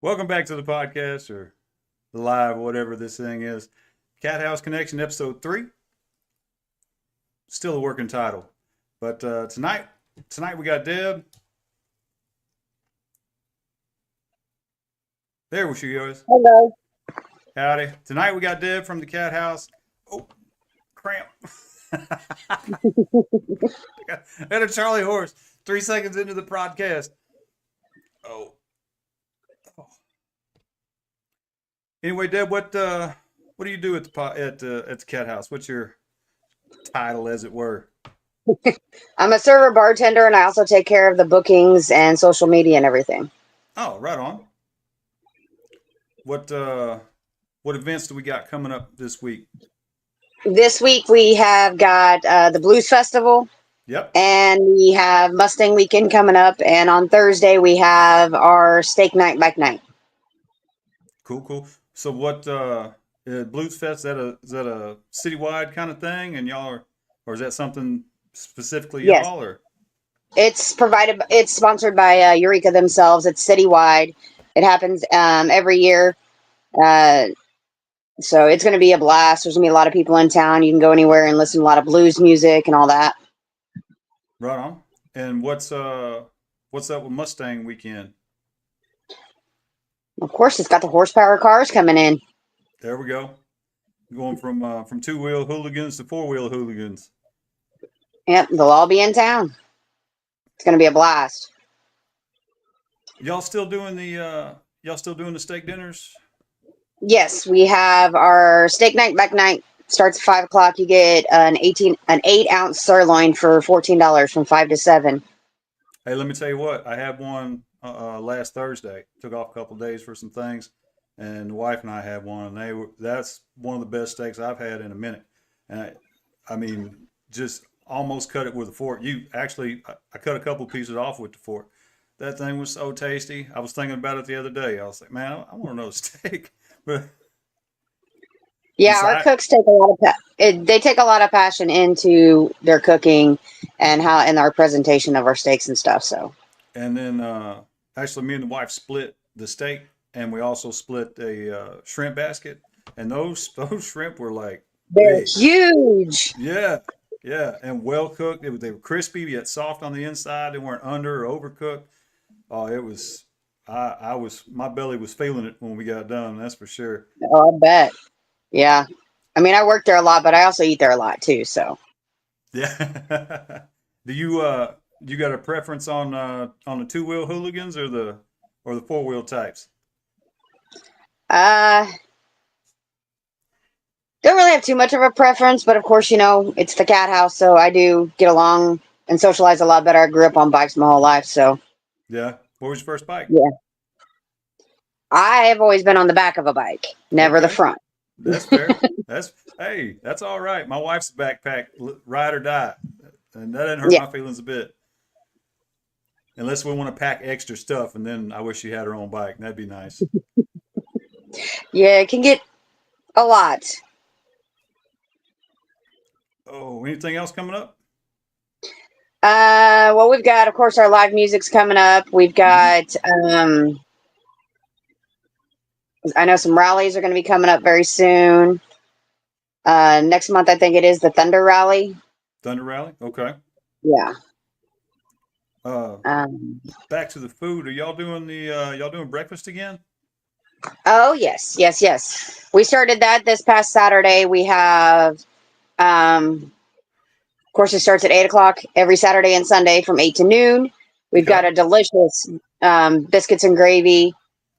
Welcome back to the podcast or the live, whatever this thing is. Cathouse Connection, Ep.3. Still a working title. But tonight we got Deb. There she goes. Hello. Howdy. Tonight we got Deb from the Cathouse. Oh, cramp. I got a Charlie horse 3 seconds into the podcast. Oh. Anyway, Deb, what do you do at the Cathouse? What's your title, as it were? I'm a server bartender, and I also take care of the bookings and social media and everything. Oh, right on. What events do we got coming up this week? This week we have got the Blues Festival. Yep. And we have Mustang Weekend coming up. And on Thursday we have our steak night, bike night. Cool. So what Blues Fest, is that a citywide kind of thing, and y'all are, or is that something specifically Yes. y'all, or? It's sponsored by Eureka themselves. It's citywide. It happens every year. So it's going to be a blast. There's going to be a lot of people in town. You can go anywhere and listen to a lot of blues music and all that. Right on. And what's up with Mustang Weekend? Of course, it's got the horsepower cars coming in. There we go. Going from two-wheel hooligans to four-wheel hooligans. Yep, they'll all be in town. It's going to be a blast. Y'all still doing the steak dinners? Yes, we have our steak night, back night. Starts at 5 o'clock. You get an 8-ounce sirloin for $14 from 5 to 7. Hey, let me tell you what. I had one last Thursday. Took off a couple of days for some things, and the wife and I had one, and that's one of the best steaks I've had in a minute. And I mean, just almost cut it with a fork. I cut a couple pieces off with the fork. That thing was so tasty. I was thinking about it the other day. I was like, man, I want another steak. But yeah, our cooks take a lot of they take a lot of passion into their cooking and our presentation of our steaks and stuff. So, and then actually, me and the wife split the steak, and we also split a shrimp basket. And those shrimp were like they're big. Huge. Yeah, and well cooked. They were crispy yet soft on the inside. They weren't under or overcooked. Oh, it was. My belly was feeling it when we got done. That's for sure. Oh, I bet. Yeah. I mean, I work there a lot, but I also eat there a lot too. So. Yeah. Do you got a preference on the two-wheel hooligans or the four-wheel types? Don't really have too much of a preference, but of course, it's the Cathouse, so I do get along and socialize a lot better. I grew up on bikes my whole life, so. Yeah. What was your first bike? Yeah. I have always been on the back of a bike, never the front. That's fair. That's all right. My wife's a backpack ride or die, and that didn't hurt my feelings a bit. Unless we want to pack extra stuff, and then I wish she had her own bike. That'd be nice. Yeah, it can get a lot. Oh, anything else coming up? Well, we've got, of course, our live music's coming up. We've got, I know some rallies are going to be coming up very soon. Next month, I think it is the Thunder Rally. Thunder Rally? Okay. Yeah. Back to the food. Are y'all doing breakfast again? Oh, yes. We started that this past Saturday. We have, of course, it starts at 8 o'clock every Saturday and Sunday from 8 to noon. We've got a delicious biscuits and gravy.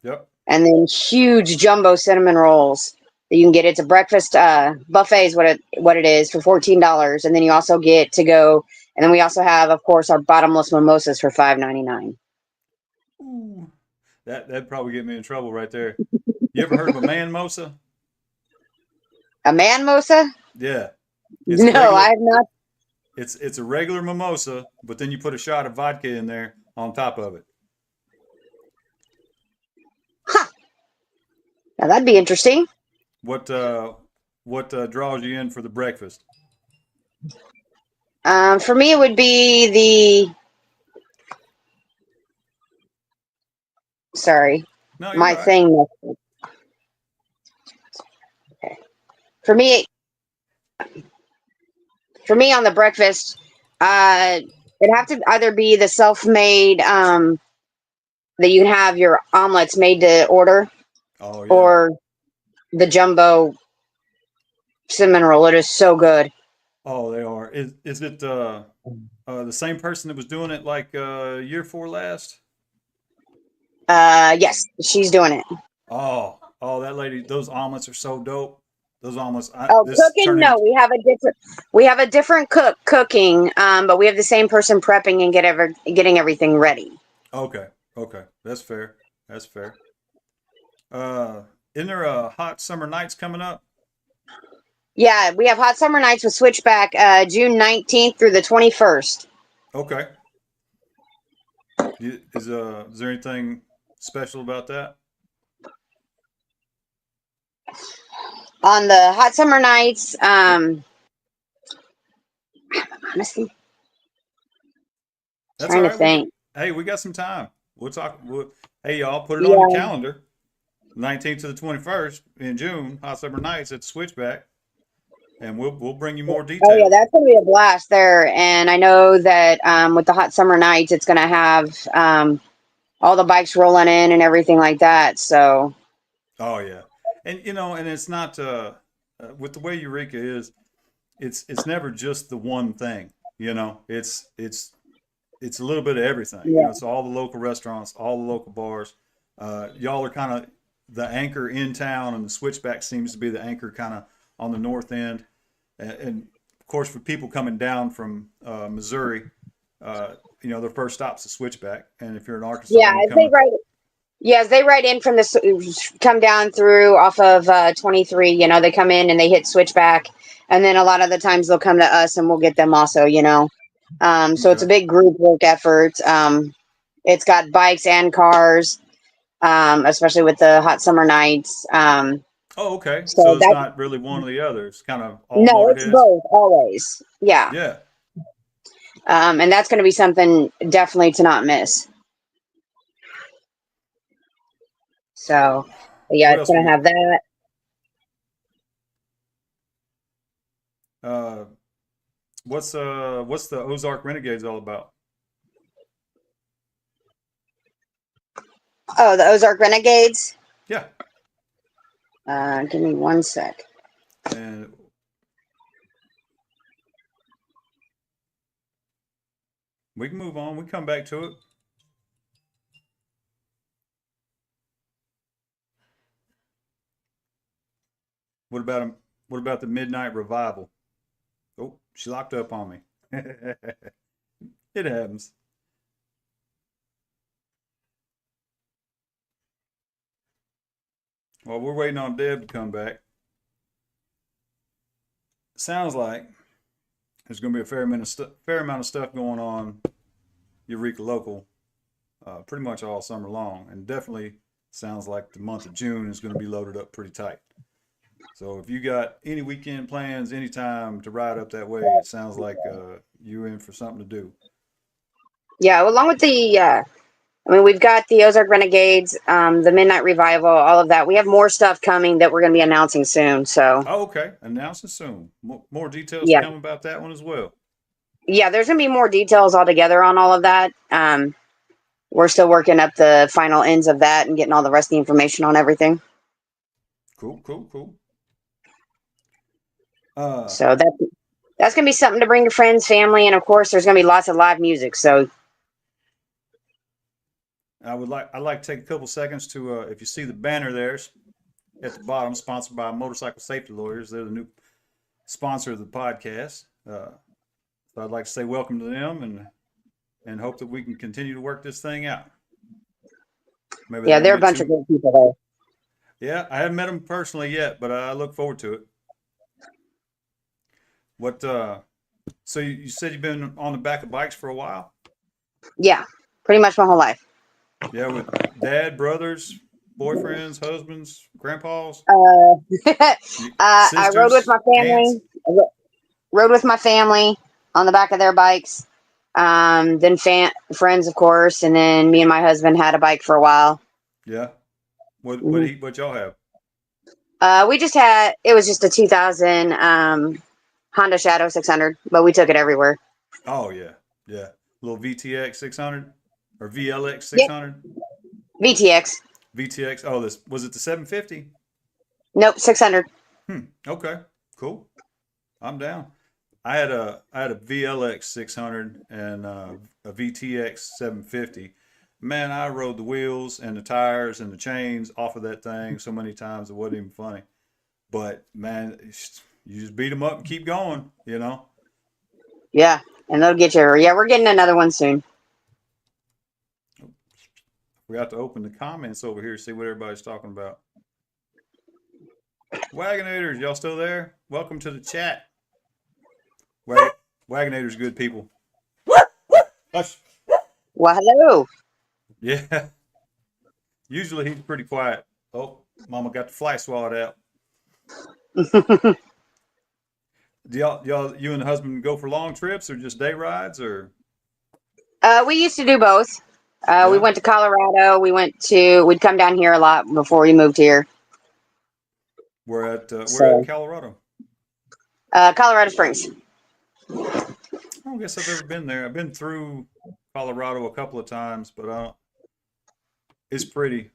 Yep. And then huge jumbo cinnamon rolls that you can get. It's a breakfast buffet is what it is for $14. And then you also get to go. And then we also have, of course, our bottomless mimosas for $5.99. Ooh, that'd probably get me in trouble right there. You ever heard of a man-mosa? A man-mosa? Yeah. No, I have not. It's a regular mimosa, but then you put a shot of vodka in there on top of it. Huh. Now that'd be interesting. What draws you in for the breakfast? For me, it would be sorry. No, you're My all right. thing. Okay. For me, on the breakfast, it'd have to either be the self-made that you can have your omelets made to order, Oh yeah. or the jumbo cinnamon roll. It is so good. Oh, they are. Is it the same person that was doing it like year four last? Yes, she's doing it. Oh, that lady. Those omelets are so dope. Those omelets. Oh, This cooking? turned No, into. we have a different cook cooking, but we have the same person prepping and getting everything ready. Okay, okay, that's fair. That's fair. Uh, isn't there hot summer nights coming up? Yeah, we have hot summer nights with Switchback, June 19th through the 21st. Okay. Is there anything special about that? On the hot summer nights, honestly, That's all trying to right. think. Hey, we got some time. We'll talk. Hey, y'all, put it on your Yeah. calendar. 19th to the 21st in June, hot summer nights at Switchback, and we'll bring you more Oh yeah, details. that's gonna be a blast there. And I know that with the hot summer nights, it's gonna have all the bikes rolling in and everything like that. So Oh yeah, and and it's not with the way Eureka is. It's never just the one thing. It's a little bit of everything. yeah, It's all the local restaurants, all the local bars. Y'all are kind of the anchor in town, and the Switchback seems to be the anchor kind of on the north end. And of course, for people coming down from Missouri, uh, their first stop's the Switchback. And if you're in Arkansas yeah, and you're as they coming, ride, yeah, as they ride in from come down through off of 23. They come in and they hit Switchback, and then a lot of the times they'll come to us and we'll get them also. So it's a okay. big group work effort. It's got bikes and cars, especially with the hot summer nights. Oh, okay. So So it's that's not really one or the other. It's kind of all no, it's motorheads. both always. Yeah. Yeah. And that's going to be something definitely to not miss. So, yeah, What it's else going we to got? have that. Uh, what's the Ozark Renegades all about? Oh, the Ozark Renegades. Yeah. Give me one sec. And we can move on. We come back to it. What about what about the Midnight Revival? Oh, she locked up on me. It happens. Well, we're waiting on Deb to come back. Sounds like there's going to be a fair amount of stuff going on Eureka local, pretty much all summer long, and definitely sounds like the month of June is going to be loaded up pretty tight. So if you got any weekend plans, anytime to ride up that way, it sounds like you're in for something to do. Yeah, along with we've got the Ozark Renegades, the Midnight Revival, all of that. We have more stuff coming that we're going to be announcing soon. So, Oh, okay. Announcing soon. More details to yeah. come about that one as well. Yeah, there's going to be more details altogether on all of that. We're still working up the final ends of that and getting all the rest of the information on everything. Cool, cool, cool. Uh, So that's gonna be something to bring your friends, family, and of course, there's gonna be lots of live music. So I'd like to take a couple seconds to if you see the banner there at the bottom, sponsored by Motorcycle Safety Lawyers. They're the new sponsor of the podcast. So I'd like to say welcome to them and hope that we can continue to work this thing out. Maybe they yeah, don't they're a get bunch of too. good people Yeah, I haven't met them personally yet, but I look forward to it. What? So you said you've been on the back of bikes for a while? there. Yeah, pretty much my whole life. Yeah, with dad, brothers, boyfriends, husbands, grandpas, Uh, I rode with sisters, my aunts. family. Rode with my family on the back of their bikes. Then friends, of course, and then me and my husband had a bike for a while. Yeah. What y'all have? We just had, it was just a 2000 Honda Shadow 600, but we took it everywhere. Oh yeah, yeah. Little VTX 600 or VLX Yeah, 600. VTX. VTX. Oh, this was it the 750? Nope, 600. Okay. Cool. I'm down. I had a VLX 600 and a VTX 750. Man, I rode the wheels and the tires and the chains off of that thing so many times it wasn't even funny. But man, you just beat them up and keep going, you know. Yeah, and they'll get you. Yeah, we're getting another one soon. We have to open the comments over here, see what everybody's talking about. Wagonators, y'all still there? Welcome to the chat. Wagonators, good people. Hush. Well, hello. Yeah. Usually he's pretty quiet. Oh, Mama got the fly swallowed out. Do you and the husband go for long trips or just day rides or? We used to do both. We Yeah. went to Colorado. We'd come down here a lot before we moved here. We're at So, Colorado. Colorado Springs. I don't guess I've ever been there. I've been through Colorado a couple of times, but it's pretty.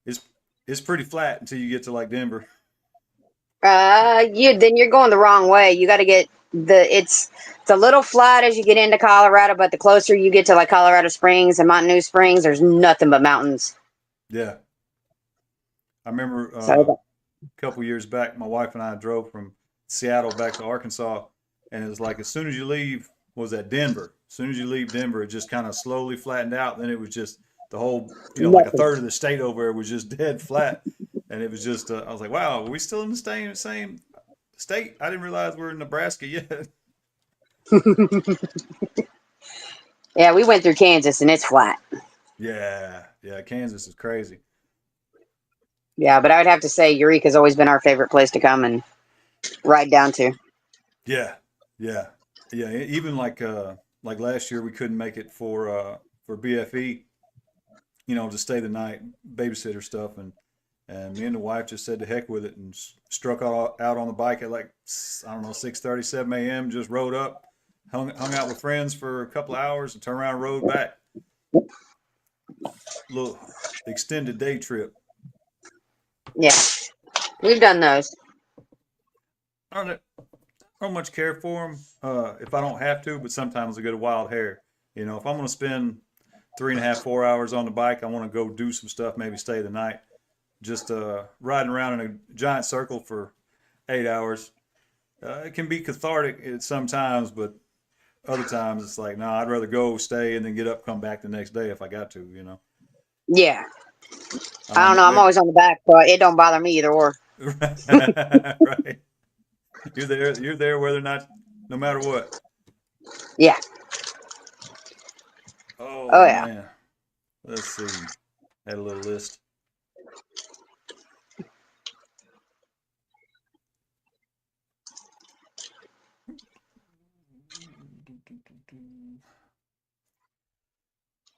It's it's pretty flat until you get to like Denver. You're going the wrong way. You got to get it's a little flat as you get into Colorado, but the closer you get to like Colorado Springs and Mountain New Springs, there's nothing but mountains. Yeah. I remember So, a couple years back, my wife and I drove from Seattle back to Arkansas, and it was like as soon as you leave, was at Denver. As soon as you leave Denver, it just kind of slowly flattened out. Then it was just the whole, like a nothing. third of the state over there was just dead flat, and it was just, I was like, wow, are we still in the same state? I didn't realize we were in Nebraska yet. Yeah, we went through Kansas and it's flat. Yeah, yeah, Kansas is crazy. Yeah, but I would have to say Eureka's always been our favorite place to come and ride down to. Yeah, yeah, yeah. Even like last year, we couldn't make it for BFE, to stay the night, babysitter stuff, and me and the wife just said to heck with it and struck out on the bike at like I don't know 6:30, 7 a.m. Just rode up, hung out with friends for a couple of hours, and turned around and rode back. Little extended day trip. Yeah, we've done those. I don't much care for them if I don't have to, but sometimes I get a wild hair. If I'm going to spend 3.5, 4 hours on the bike, I want to go do some stuff, maybe stay the night. Just riding around in a giant circle for 8 hours. It can be cathartic at sometimes, but other times it's like, no, I'd rather go, stay, and then get up, come back the next day if I got to. Yeah, I I don't don't know. know. I'm always on the back, so it don't bother me either or. Right. You're there whether or not, no matter what. Yeah. Oh Oh yeah. man. Let's see. Had a little list.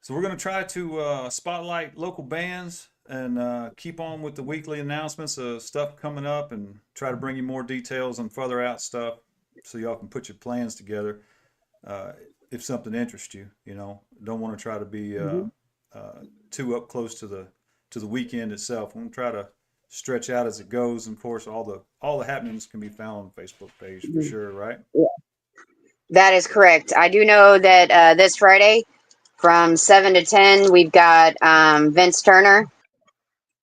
So we're going to try to spotlight local bands and keep on with the weekly announcements of stuff coming up and try to bring you more details on further out stuff so y'all can put your plans together uh, if something interests you. Don't want to try to be Hmm. too up close to the weekend itself. We'll try to stretch out as it goes. And of course, all the happenings can be found on the Facebook page for sure, right? That is correct. I do know that this Friday from 7 to 10, we've got Vince Turner.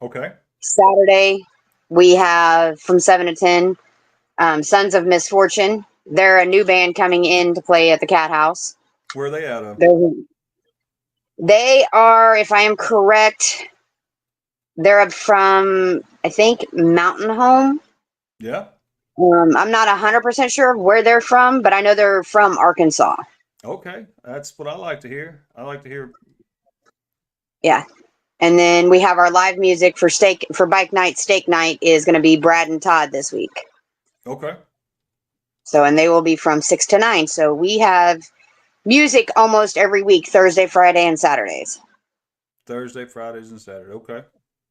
Okay. Saturday, we have from 7 to 10, Sons of Misfortune. They're a new band coming in to play at the Cathouse. Where are they out of? They are, if I am correct, they're up from, I think, Mountain Home. Yeah. I'm not 100% sure where they're from, but I know they're from Arkansas. Okay. That's what I like to hear. I like to hear. Yeah. And then we have our live music for bike night, steak night is going to be Brad and Todd this week. Okay. So, and they will be from 6 to 9. So we have music almost every week, Thursday, Friday, and Saturdays. Thursday, Fridays, and Saturday. Okay.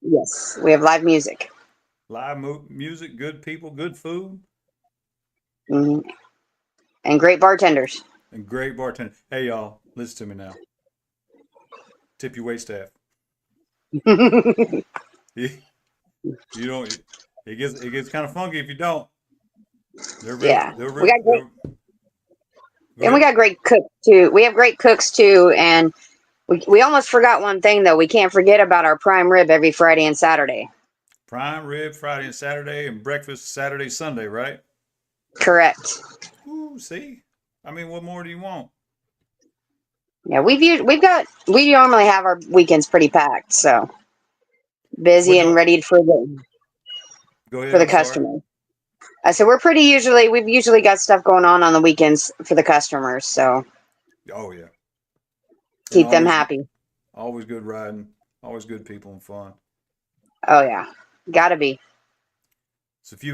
Yes, we have live music. Live music, good people, good food, Hmm. And great bartenders. and great bartender. Hey, y'all, listen to me now. Tip your wait staff. You, you don't. It gets kind of funky if you don't. They're real. Yeah, They're we real. got great, Go and we ahead. got great cooks too. We have great cooks too, and we almost forgot one thing though. We can't forget about our prime rib every Friday and Saturday. Prime rib Friday and Saturday, and breakfast Saturday, Sunday, right? Correct. Ooh, see. I mean, what more do you want? Yeah, we normally have our weekends pretty packed, so busy What and do? ready Go for ahead. the I'm sorry. customer. So we've usually got stuff going on the weekends for the customers, so Oh yeah, and keep them happy. always good riding, always good people and fun. Oh yeah, gotta be. So if you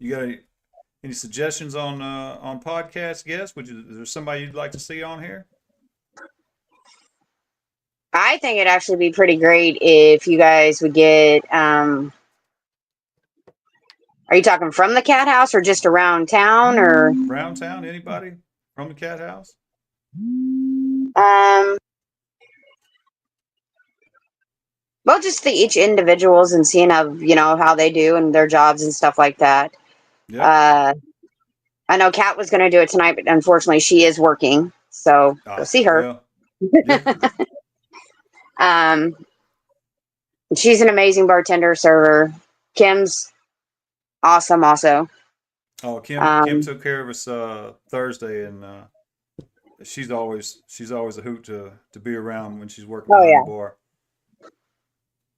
got any suggestions on podcast guests? Is there somebody you'd like to see on here? I think it'd actually be pretty great if you guys would get. Are you talking from the cat house or just around town or? Around town, anybody from the cat house? Um, well, just the each individuals and seeing how they do and their jobs and stuff like that. Yep. Uh, I know Kat was going to do it tonight, but unfortunately she is working, so go Ah, see her. well, yeah. Um, she's an amazing bartender server. Kim's awesome, also. Oh, Kim Um, took care of us Thursday, and she's always a hoot to be around when she's working oh behind the yeah, bar.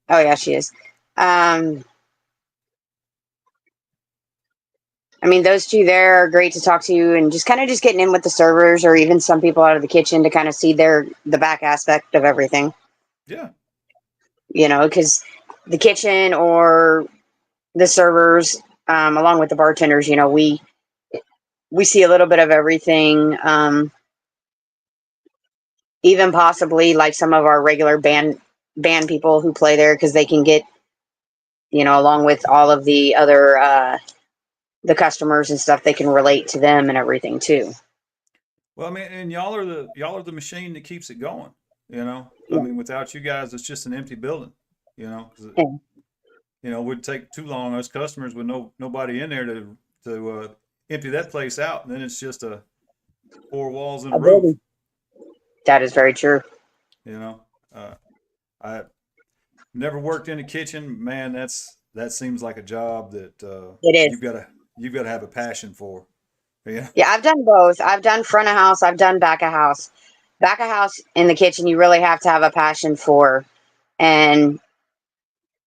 oh yeah, she is. Um, I mean, those two there are great to talk to, and just kind of just getting in with the servers, or even some people out of the kitchen to kind of see the back aspect of everything. Yeah. Because the kitchen or the servers, along with the bartenders, we see a little bit of everything. Even possibly like some of our regular band people who play there because they can get along with all of the other the customers and stuff, they can relate to them and everything too. Well, I mean, and y'all are the machine that keeps it going. I Yeah. mean, without you guys, it's just an empty building. 'Cause Yeah. it would take too long. Us customers with nobody in there to empty that place out, and then it's just a four walls and a A roof. building. That is very true. You know, uh, I never worked in a kitchen. Man, that seems like a job that It is. you've got to have a passion for. Yeah. Yeah, I've done both. I've done front of house. I've done back of house. Back of house in the kitchen, you really have to have a passion for. And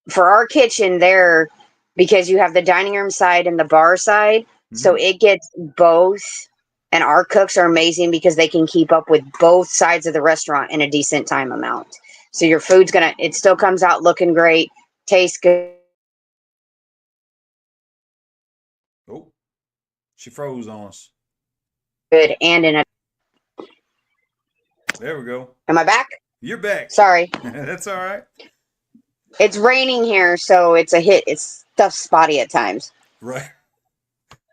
for our kitchen there, because you have the dining room side and the bar side, so Hmm. it gets both. And our cooks are amazing because they can keep up with both sides of the restaurant in a decent time amount. So your food's it still comes out looking great, tastes good, Oh, she froze on us. and in a. There we go. Am I back? You're back. Sorry. That's all right. It's raining here, so it's a hit. It's stuff spotty at times. Right.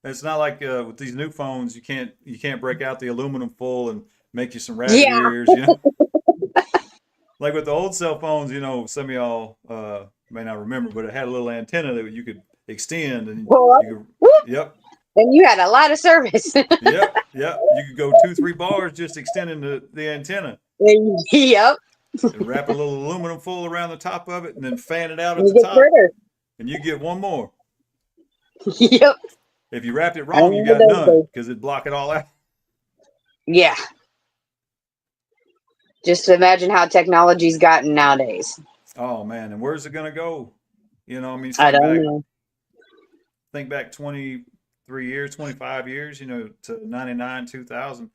It's not like with these new phones, you can't break out the aluminum foil and make you some rabbit Yeah. ears. Like with the old cell phones, some of y'all may not remember, but it had a little antenna that you could extend, and Pull up. you could, Whoop. yep, And you had a lot of service. yep, you could go 2, 3 bars just extending the antenna, Yep. and wrap a little aluminum foil around the top of it, and then fan it out at You the get top, further. and you get one more. Yep. If you wrapped it I wrong, you remember got those none days. because it'd block it all out. Yeah. Just imagine how technology's gotten nowadays. Oh man, and where's it gonna go? I mean, I don't know. think back 23 years, 25 years, to 99, 2000.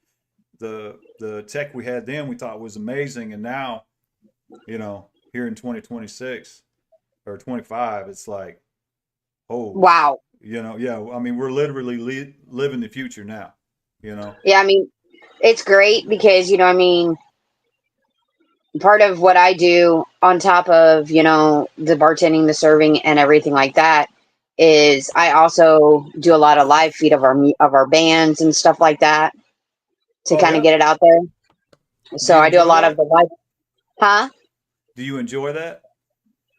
The tech we had then we thought was amazing, and now, here in 2026 or 25, it's like, oh, Wow. yeah. I mean, we're literally living the future now. Yeah, I mean, it's great because, I mean, part of what I do on top of, the bartending, the serving and everything like that is I also do a lot of live feed of our bands and stuff like that to Oh kind of yeah. get it out there. Do So you I do a enjoy lot of that? the live, huh? Do you enjoy that?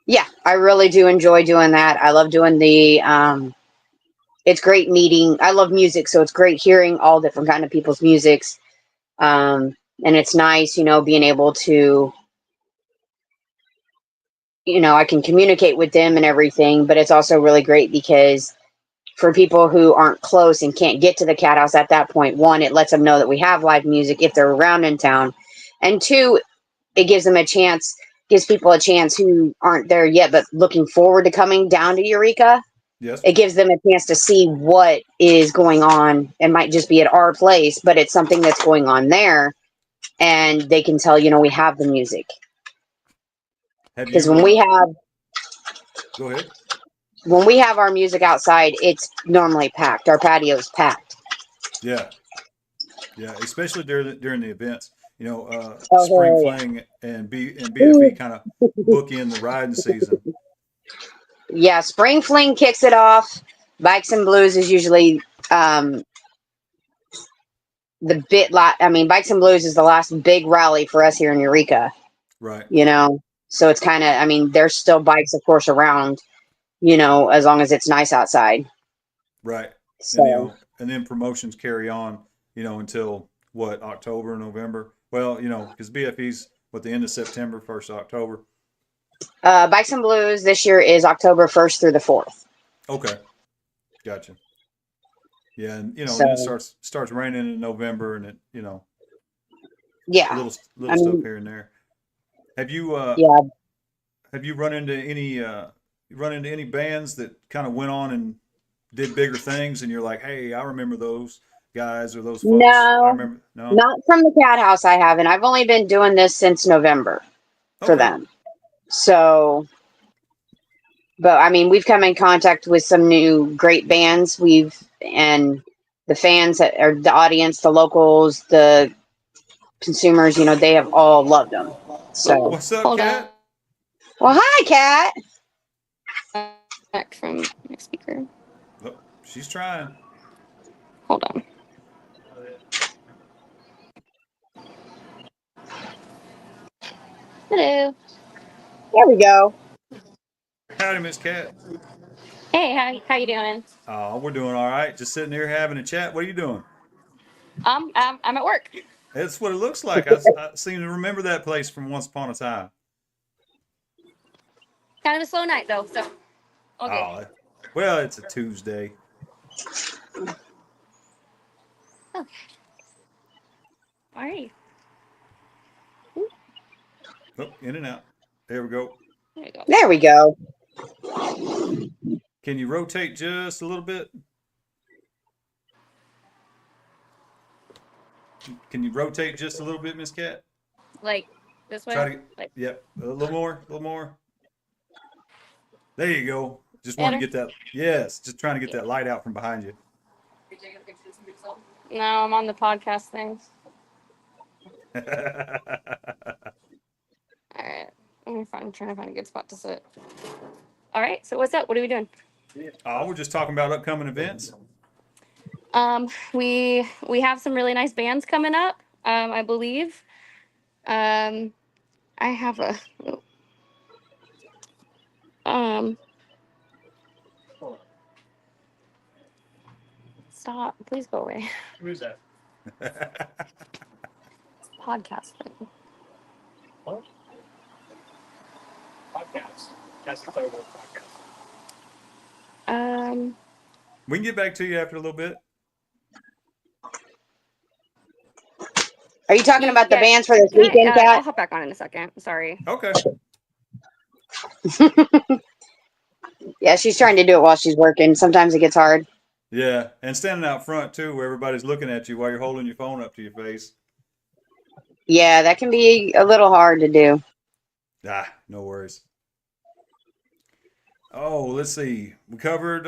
Yeah, I really do enjoy doing that. I love doing it's great meeting. I love music, so it's great hearing all different kind of people's musics. And it's nice, being able to, I can communicate with them and everything, but it's also really great because for people who aren't close and can't get to the cat house at that point, one, it lets them know that we have live music if they're around in town. And two, it gives people a chance who aren't there yet, but looking forward to coming down to Eureka. Yes. It gives them a chance to see what is going on. It might just be at our place, but it's something that's going on there. And they can tell, we have the music. Have Because you? Go ahead. when we have our music outside, it's normally packed. Our patio's packed. Yeah. Yeah. Especially during the events. Spring Oh, Fling and BFE hell kind of book in the riding season. yeah. Spring Fling kicks it off. Bikes and Blues is usually um, Bikes and Blues is the last big rally for us here in Eureka. Right. You know, so it's kind of. There's still bikes, of course, around. As long as it's nice outside. Right. And So, and then promotions carry on, until what, October, November. Well, because BFE's what, the end of September, 1st October. Bikes and Blues this year is October 1st through the 4th. Okay, gotcha. Yeah, and then it So, starts raining in November, and it yeah. little I stuff mean, here and there. Have you yeah. have you run into any bands that kind of went on and did bigger things, and you're like, hey, I remember those guys or those folks. I No, remember. No. not from the Cat House. I haven't. I've only been doing this since November for Okay. them. So, but we've come in contact with some new great bands. And the fans that are the audience, the locals, the consumers, they have all loved them. Oh, So, what's up, Hold on. Cat? well, hi, Kat. Back from my speaker. Oh, she's trying. Hold on. Hello. There we go. Howdy, Miss Cat. Hey, how you doing? Oh, we're doing all right. Just sitting here having a chat. What are you doing? I'm at work. That's what it looks like. I seem to remember that place from once upon a time. Kind of a slow night though, so all good. Oh, well, it's a Tuesday. Okay. All right. Oh, in and out. There we go. There you go. There we go. Can you rotate just a little bit? Can you rotate just a little bit, Miss Cat? Like this way. Try to. Like Yep. A little more. A little more. There you go. Just want to better. get that. Yes. Just trying to get that light out from behind you. No, I'm on the podcast thing. All right. I'm trying to find a good spot to sit. All right. So what's up? What are we doing? Oh, we're just talking about upcoming events. We have some really nice bands coming up. I believe. I have a um. Stop! Please go away. Who's that? Podcast thing. What? Podcast. That's the third one. Podcast. We can get back to you after a little bit. Are you talking about the Yeah. bands for this Can weekend, I'll Kat? hop back on in a second. Sorry. Okay. Yeah, she's trying to do it while she's working. Sometimes it gets hard. Yeah, and standing out front too, where everybody's looking at you while you're holding your phone up to your face. Yeah, that can be a little hard to do. Ah, no worries. Oh, let's see. We covered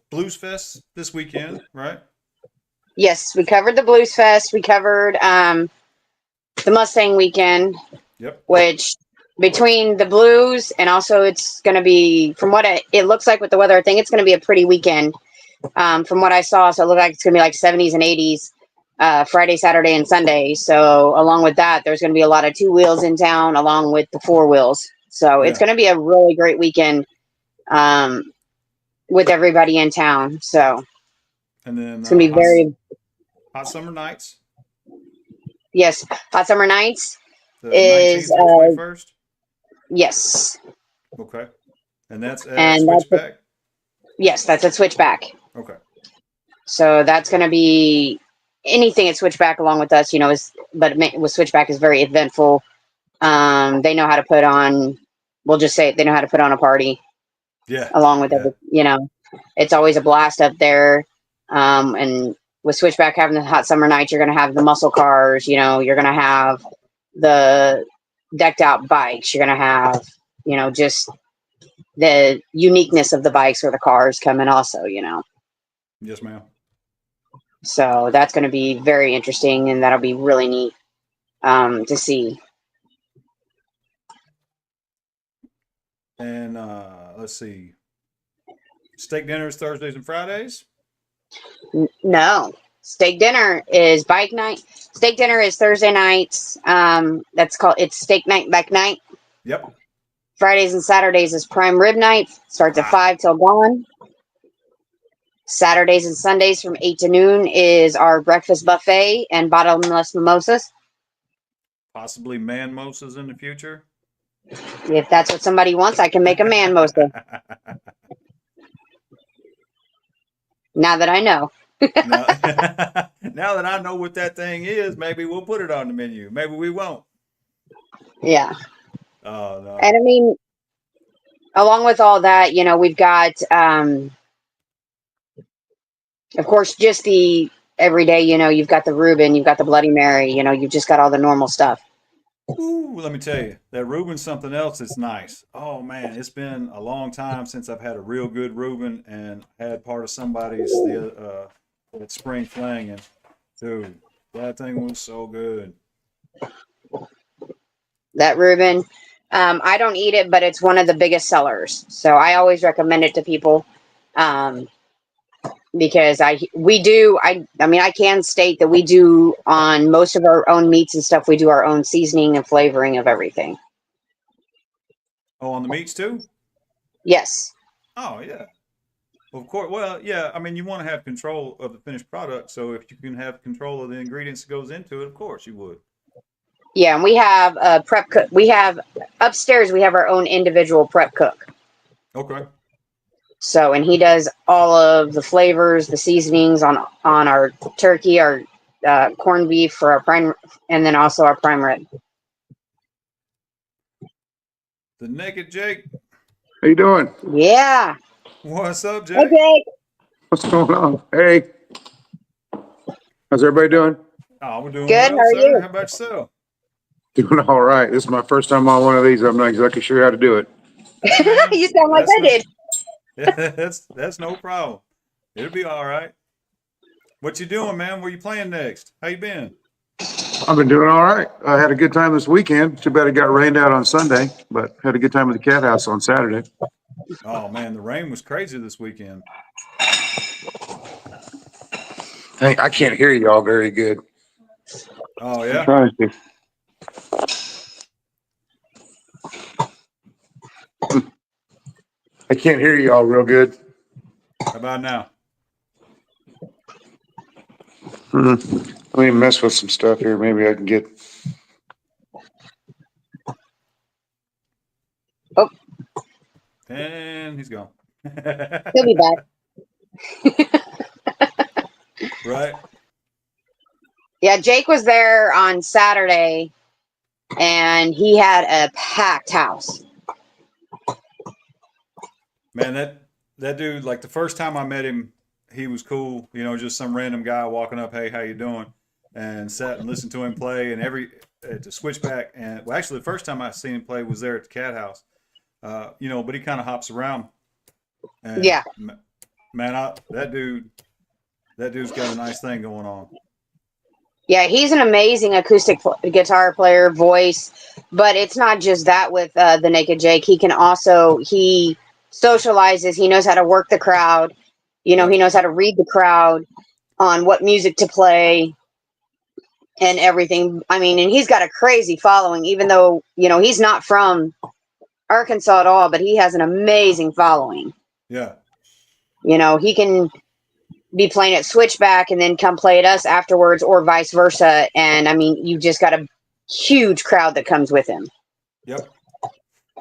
Blues Fest this weekend, right? Yes, we covered the Blues Fest. We covered the Mustang weekend, Yep. which between the blues and also it's going to be, from what it looks like with the weather, I think it's going to be a pretty weekend. From what I saw, so it looked like it's going to be like 70s and 80s, Friday, Saturday, and Sunday. So along with that, there's going to be a lot of 2 wheels in town along with the 4 wheels. So it's Yeah. going to be a really great weekend with everybody in town. So And then it's going to be very, hot summer nights, yes, Hot Summer Nights the is, 19th and 21st. yes. Okay. And that's at And Switchback. yes, that's at Switchback. Okay. So that's going to be anything at Switchback along with us, with Switchback is very eventful. They know how to put on, we'll just say it, they know how to put on a party Yeah. along with Yeah. it's always a blast up there. And with Switchback having the hot summer nights, you're going to have the muscle cars, you're going to have the decked out bikes. You're going to have, just the uniqueness of the bikes or the cars coming also, Yes, ma'am. So that's going to be very interesting, and that'll be really neat to see. And let's see. Steak dinners Thursdays and Fridays. No, steak dinner is bike night. Steak dinner is Thursday nights. It's steak night, bike night. Yep. Fridays and Saturdays is prime rib night. Starts at 5 till dawn. Saturdays and Sundays from 8 to noon is our breakfast buffet and bottomless mimosas. Possibly man mimosas in the future. If that's what somebody wants, I can make a man mimosa. Now that I know. now, now that I know what that thing is, maybe we'll put it on the menu. Maybe we won't. Yeah. Oh no. And I mean, along with all that, we've got, of course, just the everyday, you've got the Reuben, you've got the Bloody Mary, you've just got all the normal stuff. Ooh, let me tell you, that Reuben's something else that's nice. Oh man, it's been a long time since I've had a real good Reuben and had part of somebody's that spring fling, and dude, that thing was so good. That Reuben, I don't eat it, but it's one of the biggest sellers. So I always recommend it to people. Because I mean, I can state that we do on most of our own meats and stuff, we do our own seasoning and flavoring of everything. Oh, on the meats too? Yes. Oh yeah. Of course. Well, yeah. I mean, you want to have control of the finished product, so if you can have control of the ingredients that goes into it, of course you would. Yeah, and we have a prep cook. We have upstairs. We have our own individual prep cook. Okay. So, and he does all of the flavors, the seasonings on our turkey, our corned beef for our prime, and then also our prime rib. The Naked Jake. How you doing? Yeah. What's up, Jake? Okay. What's going on? Hey, how's everybody doing? Oh, we're doing Good. well, How are sir. you? How about yourself? Doing all right. This is my first time on one of these. I'm not exactly sure how to do it. Hey, man, You sound like I did. that's no problem. It'll be all right. What you doing, man? Where you playing next? How you been? I've been doing all right. I had a good time this weekend. Too bad it got rained out on Sunday, but had a good time at the Cathouse on Saturday. Oh man, the rain was crazy this weekend. Hey, I can't hear y'all very good. Oh I'm yeah. trying to. I can't hear y'all real good. How about now? Let me mess with some stuff here. Maybe I can get. Oh, And he's gone. he'll be back. Right. Yeah, Jake was there on Saturday, and he had a packed house. Man, that dude, like the first time I met him, he was cool. Just some random guy walking up, hey, how you doing? And sat and listened to him play, and at the switchback. And well, actually, the first time I seen him play was there at the Cathouse. But he kind of hops around. And Yeah. Man, that dude's got a nice thing going on. Yeah, he's an amazing acoustic guitar player, voice, but it's not just that with the Naked Jake. He socializes. He knows how to work the crowd. You know, he Yep. knows how to read the crowd on what music to play and everything. I mean, and he's got a crazy following, even though, you know, he's not from Arkansas at all, but he has an amazing following. Yeah. You know, he can be playing at Switchback and then come play at us afterwards, or vice versa. And I mean, you just got a huge crowd that comes with him. Yep.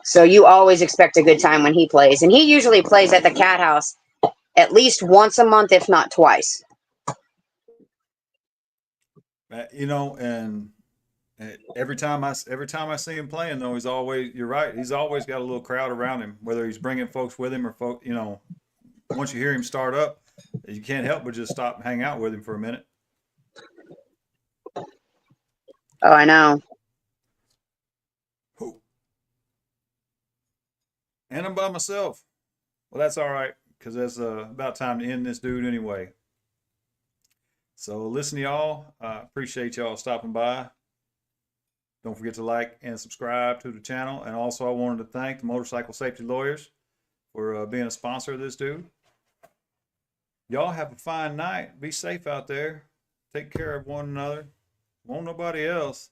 So you always expect a good time when he plays. And he usually plays at the Cathouse at least once a month, if not twice. You know, and every time I see him playing, though, he's always, you're right, he's always got a little crowd around him, whether he's bringing folks with him or you know, once you hear him start up, you can't help but just stop and hang out with him for a minute. Oh, I know. And I'm by myself. Well, that's all right, because that's about time to end this dude anyway. So listen, y'all. Appreciate y'all stopping by. Don't forget to like and subscribe to the channel. And also, I wanted to thank the Motorcycle Safety Lawyers for being a sponsor of this dude. Y'all have a fine night. Be safe out there. Take care of one another. Won't nobody else.